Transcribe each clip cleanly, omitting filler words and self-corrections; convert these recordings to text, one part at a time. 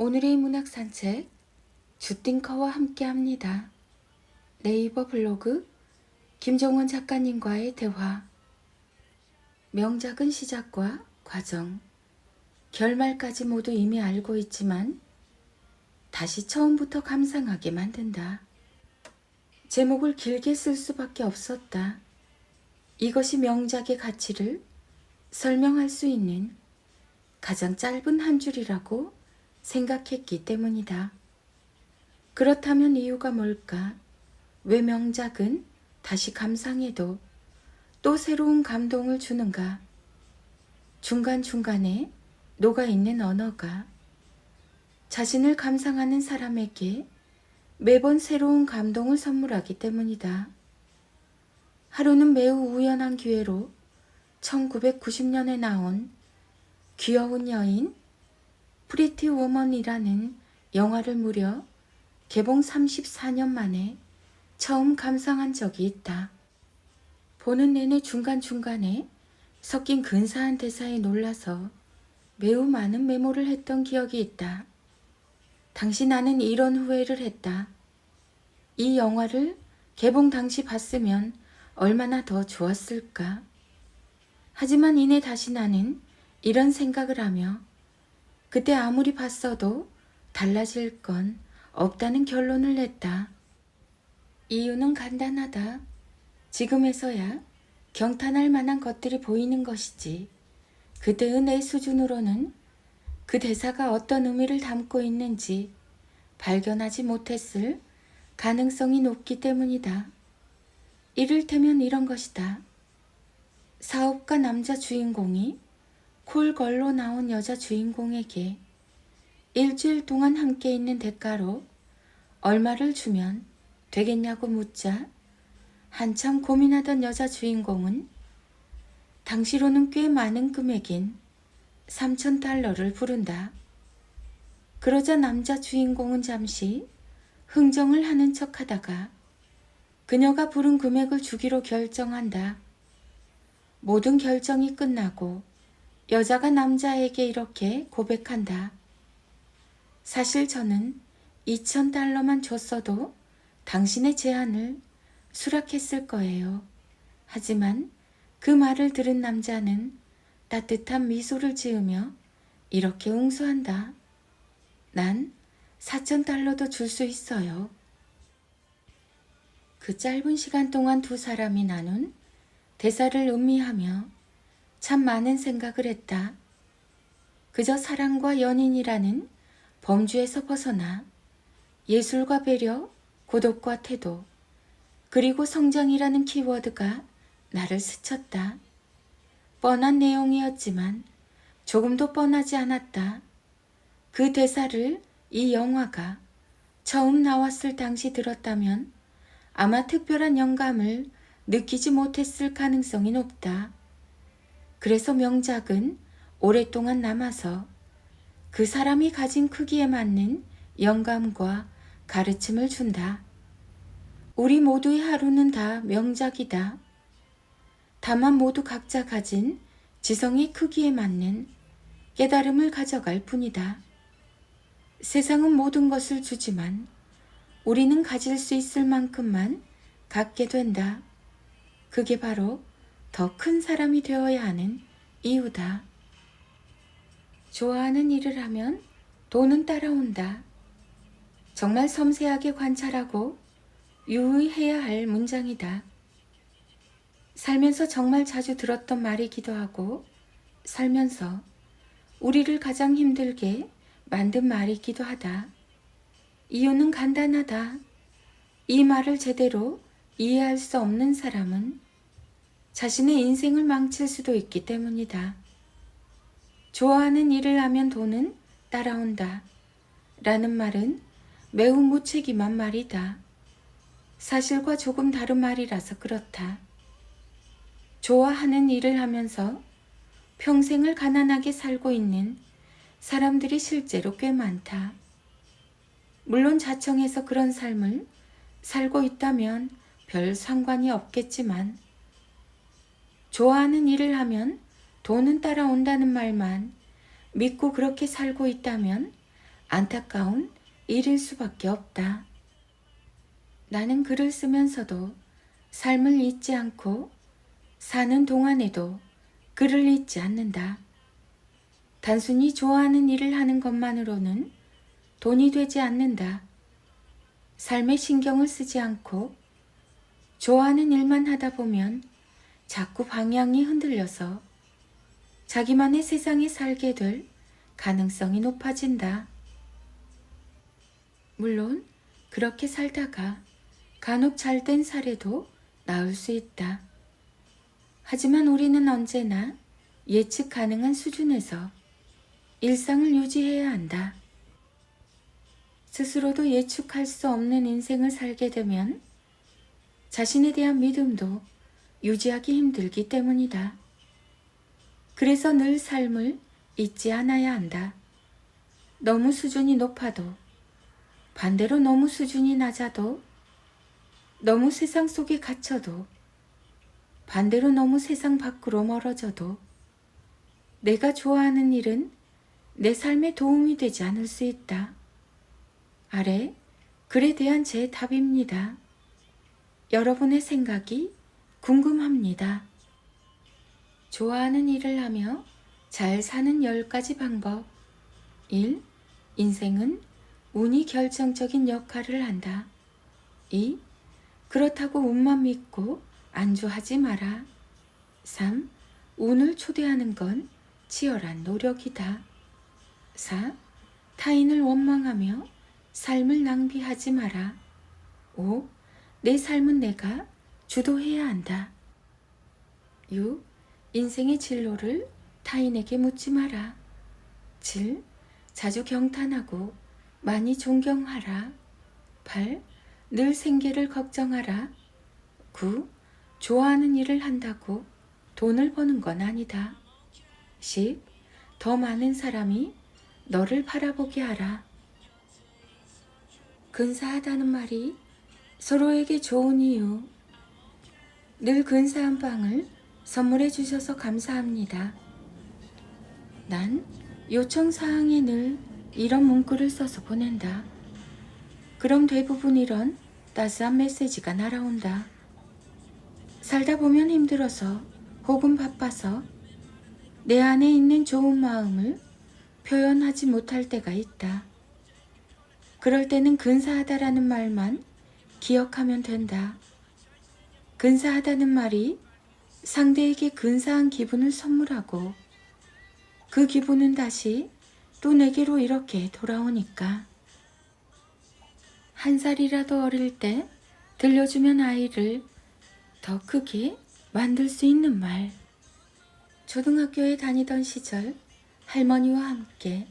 오늘의 문학 산책 주띵커와 함께합니다. 네이버 블로그 김정원 작가님과의 대화. 명작은 시작과 과정, 결말까지 모두 이미 알고 있지만 다시 처음부터 감상하게 만든다. 제목을 길게 쓸 수밖에 없었다. 이것이 명작의 가치를 설명할 수 있는 가장 짧은 한 줄이라고 생각했기 때문이다. 그렇다면 이유가 뭘까? 왜 명작은 다시 감상해도 또 새로운 감동을 주는가? 중간중간에 녹아있는 언어가 자신을 감상하는 사람에게 매번 새로운 감동을 선물하기 때문이다. 하루는 매우 우연한 기회로 1990년에 나온 귀여운 여인 프리티 워먼이라는 영화를 무려 개봉 34년 만에 처음 감상한 적이 있다. 보는 내내 중간중간에 섞인 근사한 대사에 놀라서 매우 많은 메모를 했던 기억이 있다. 당시 나는 이런 후회를 했다. 이 영화를 개봉 당시 봤으면 얼마나 더 좋았을까. 하지만 이내 다시 나는 이런 생각을 하며 그때 아무리 봤어도 달라질 건 없다는 결론을 냈다. 이유는 간단하다. 지금에서야 경탄할 만한 것들이 보이는 것이지. 그때의 내 수준으로는 그 대사가 어떤 의미를 담고 있는지 발견하지 못했을 가능성이 높기 때문이다. 이를테면 이런 것이다. 사업가 남자 주인공이 콜걸로 나온 여자 주인공에게 일주일 동안 함께 있는 대가로 얼마를 주면 되겠냐고 묻자 한참 고민하던 여자 주인공은 당시로는 꽤 많은 금액인 $3,000를 부른다. 그러자 남자 주인공은 잠시 흥정을 하는 척하다가 그녀가 부른 금액을 주기로 결정한다. 모든 결정이 끝나고 여자가 남자에게 이렇게 고백한다. 사실 저는 $2,000만 줬어도 당신의 제안을 수락했을 거예요. 하지만 그 말을 들은 남자는 따뜻한 미소를 지으며 이렇게 응수한다. 난 $4,000도 줄 수 있어요. 그 짧은 시간 동안 두 사람이 나눈 대사를 음미하며 참 많은 생각을 했다. 그저 사랑과 연인이라는 범주에서 벗어나 예술과 배려, 고독과 태도, 그리고 성장이라는 키워드가 나를 스쳤다. 뻔한 내용이었지만 조금도 뻔하지 않았다. 그 대사를 이 영화가 처음 나왔을 당시 들었다면 아마 특별한 영감을 느끼지 못했을 가능성이 높다. 그래서 명작은 오랫동안 남아서 그 사람이 가진 크기에 맞는 영감과 가르침을 준다. 우리 모두의 하루는 다 명작이다. 다만 모두 각자 가진 지성의 크기에 맞는 깨달음을 가져갈 뿐이다. 세상은 모든 것을 주지만 우리는 가질 수 있을 만큼만 갖게 된다. 그게 바로 더 큰 사람이 되어야 하는 이유다. 좋아하는 일을 하면 돈은 따라온다. 정말 섬세하게 관찰하고 유의해야 할 문장이다. 살면서 정말 자주 들었던 말이기도 하고 살면서 우리를 가장 힘들게 만든 말이기도 하다. 이유는 간단하다. 이 말을 제대로 이해할 수 없는 사람은 자신의 인생을 망칠 수도 있기 때문이다. 좋아하는 일을 하면 돈은 따라온다. 라는 말은 매우 무책임한 말이다. 사실과 조금 다른 말이라서 그렇다. 좋아하는 일을 하면서 평생을 가난하게 살고 있는 사람들이 실제로 꽤 많다. 물론 자청해서 그런 삶을 살고 있다면 별 상관이 없겠지만 좋아하는 일을 하면 돈은 따라온다는 말만 믿고 그렇게 살고 있다면 안타까운 일일 수밖에 없다. 나는 글을 쓰면서도 삶을 잊지 않고 사는 동안에도 글을 잊지 않는다. 단순히 좋아하는 일을 하는 것만으로는 돈이 되지 않는다. 삶에 신경을 쓰지 않고 좋아하는 일만 하다 보면 자꾸 방향이 흔들려서 자기만의 세상에 살게 될 가능성이 높아진다. 물론 그렇게 살다가 간혹 잘된 사례도 나올 수 있다. 하지만 우리는 언제나 예측 가능한 수준에서 일상을 유지해야 한다. 스스로도 예측할 수 없는 인생을 살게 되면 자신에 대한 믿음도 유지하기 힘들기 때문이다. 그래서 늘 삶을 잊지 않아야 한다. 너무 수준이 높아도, 반대로 너무 수준이 낮아도, 너무 세상 속에 갇혀도, 반대로 너무 세상 밖으로 멀어져도 내가 좋아하는 일은 내 삶에 도움이 되지 않을 수 있다. 아래 글에 대한 제 답입니다. 여러분의 생각이 궁금합니다. 좋아하는 일을 하며 잘 사는 10가지 방법. 1. 인생은 운이 결정적인 역할을 한다. 2. 그렇다고 운만 믿고 안주하지 마라. 3. 운을 초대하는 건 치열한 노력이다. 4. 타인을 원망하며 삶을 낭비하지 마라. 5. 내 삶은 내가 주도해야 한다. 6. 인생의 진로를 타인에게 묻지 마라. 7. 자주 경탄하고 많이 존경하라. 8. 늘 생계를 걱정하라. 9. 좋아하는 일을 한다고 돈을 버는 건 아니다. 10. 더 많은 사람이 너를 바라보게 하라. 근사하다는 말이 서로에게 좋은 이유. 늘 근사한 빵을 선물해 주셔서 감사합니다. 난 요청사항에 늘 이런 문구를 써서 보낸다. 그럼 대부분 이런 따스한 메시지가 날아온다. 살다 보면 힘들어서 혹은 바빠서 내 안에 있는 좋은 마음을 표현하지 못할 때가 있다. 그럴 때는 근사하다라는 말만 기억하면 된다. 근사하다는 말이 상대에게 근사한 기분을 선물하고 그 기분은 다시 또 내게로 이렇게 돌아오니까. 한 살이라도 어릴 때 들려주면 아이를 더 크게 만들 수 있는 말. 초등학교에 다니던 시절 할머니와 함께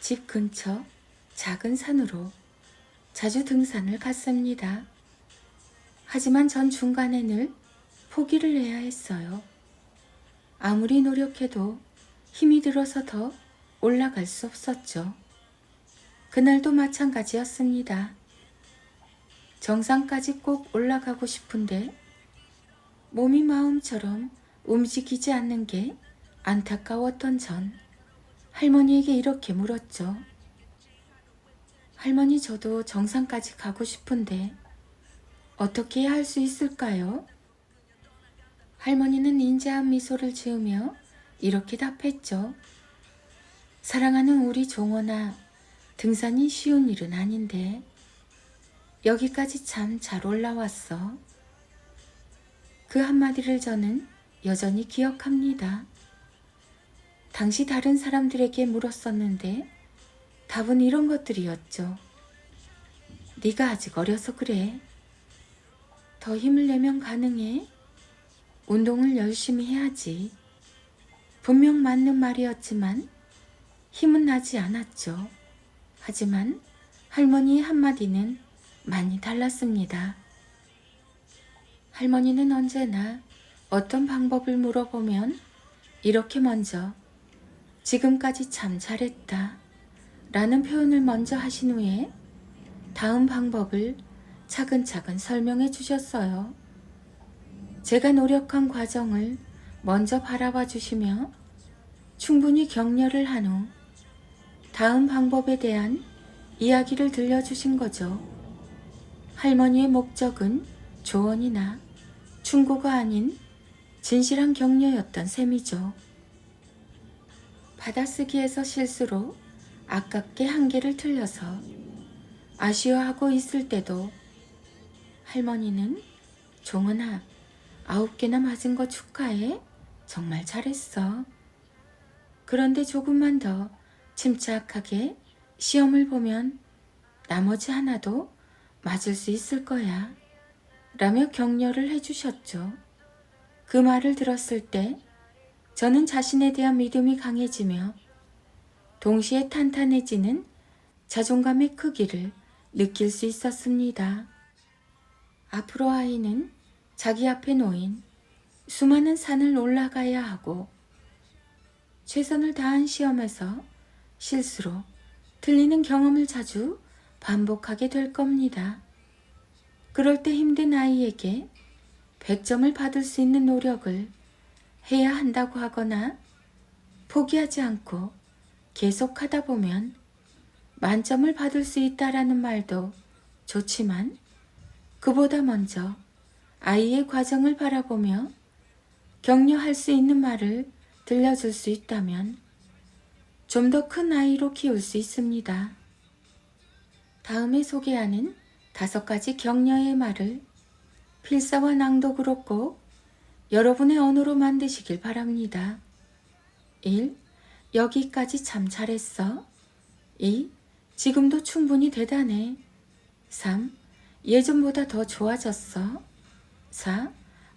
집 근처 작은 산으로 자주 등산을 갔습니다. 하지만 전 중간에 늘 포기를 해야 했어요. 아무리 노력해도 힘이 들어서 더 올라갈 수 없었죠. 그날도 마찬가지였습니다. 정상까지 꼭 올라가고 싶은데 몸이 마음처럼 움직이지 않는 게 안타까웠던 전 할머니에게 이렇게 물었죠. 할머니, 저도 정상까지 가고 싶은데 어떻게 할 수 있을까요? 할머니는 인자한 미소를 지으며 이렇게 답했죠. 사랑하는 우리 종원아, 등산이 쉬운 일은 아닌데 여기까지 참 잘 올라왔어. 그 한마디를 저는 여전히 기억합니다. 당시 다른 사람들에게 물었었는데 답은 이런 것들이었죠. 네가 아직 어려서 그래. 더 힘을 내면 가능해. 운동을 열심히 해야지. 분명 맞는 말이었지만 힘은 나지 않았죠. 하지만 할머니의 한마디는 많이 달랐습니다. 할머니는 언제나 어떤 방법을 물어보면 이렇게 먼저 지금까지 참 잘했다 라는 표현을 먼저 하신 후에 다음 방법을 차근차근 설명해 주셨어요. 제가 노력한 과정을 먼저 바라봐 주시며 충분히 격려를 한 후 다음 방법에 대한 이야기를 들려주신 거죠. 할머니의 목적은 조언이나 충고가 아닌 진실한 격려였던 셈이죠. 받아쓰기에서 실수로 아깝게 한 개를 틀려서 아쉬워하고 있을 때도 할머니는 종은아, 9개나 맞은 거 축하해. 정말 잘했어. 그런데 조금만 더 침착하게 시험을 보면 나머지 하나도 맞을 수 있을 거야. 라며 격려를 해주셨죠. 그 말을 들었을 때 저는 자신에 대한 믿음이 강해지며 동시에 탄탄해지는 자존감의 크기를 느낄 수 있었습니다. 앞으로 아이는 자기 앞에 놓인 수많은 산을 올라가야 하고 최선을 다한 시험에서 실수로 틀리는 경험을 자주 반복하게 될 겁니다. 그럴 때 힘든 아이에게 100점을 받을 수 있는 노력을 해야 한다고 하거나 포기하지 않고 계속하다 보면 만점을 받을 수 있다라는 말도 좋지만 그보다 먼저 아이의 과정을 바라보며 격려할 수 있는 말을 들려줄 수 있다면 좀 더 큰 아이로 키울 수 있습니다. 다음에 소개하는 5가지 격려의 말을 필사와 낭독으로 꼭 여러분의 언어로 만드시길 바랍니다. 1. 여기까지 참 잘했어. 2. 지금도 충분히 대단해. 3. 예전보다 더 좋아졌어. 4.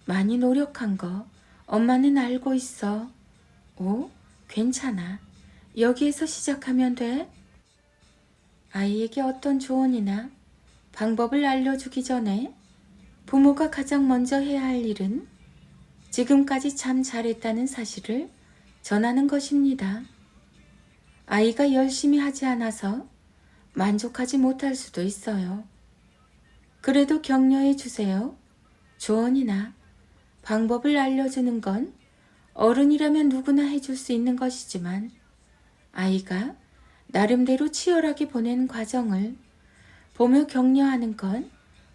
많이 노력한 거 엄마는 알고 있어. 5. 괜찮아. 여기에서 시작하면 돼. 아이에게 어떤 조언이나 방법을 알려주기 전에 부모가 가장 먼저 해야 할 일은 지금까지 참 잘했다는 사실을 전하는 것입니다. 아이가 열심히 하지 않아서 만족하지 못할 수도 있어요. 그래도 격려해 주세요. 조언이나 방법을 알려주는 건 어른이라면 누구나 해줄 수 있는 것이지만 아이가 나름대로 치열하게 보낸 과정을 보며 격려하는 건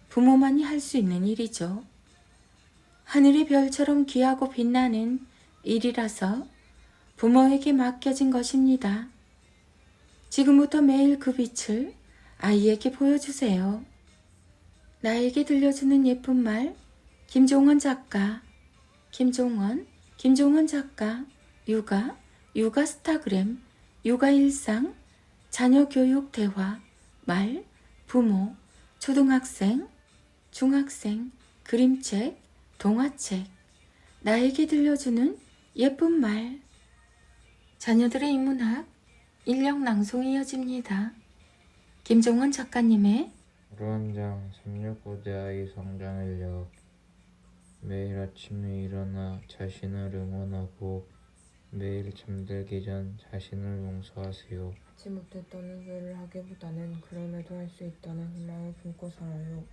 부모만이 할 수 있는 일이죠. 하늘의 별처럼 귀하고 빛나는 일이라서 부모에게 맡겨진 것입니다. 지금부터 매일 그 빛을 아이에게 보여주세요. 나에게 들려주는 예쁜 말, 김종원 작가. 김종원 작가, 육아 스타그램, 육아 일상, 자녀 교육 대화, 말, 부모, 초등학생, 중학생, 그림책, 동화책, 나에게 들려주는 예쁜 말. 자녀들의 인문학, 인력 낭송이 이어집니다. 김종원 작가님의 하루 한 장 365대 아이 성장 인력. 매일 아침에 일어나 자신을 응원하고 매일 잠들기 전 자신을 용서하세요. 하지 못했다는 후회를 하기보다는 그럼에도 할 수 있다는 희망을 품고 살아요.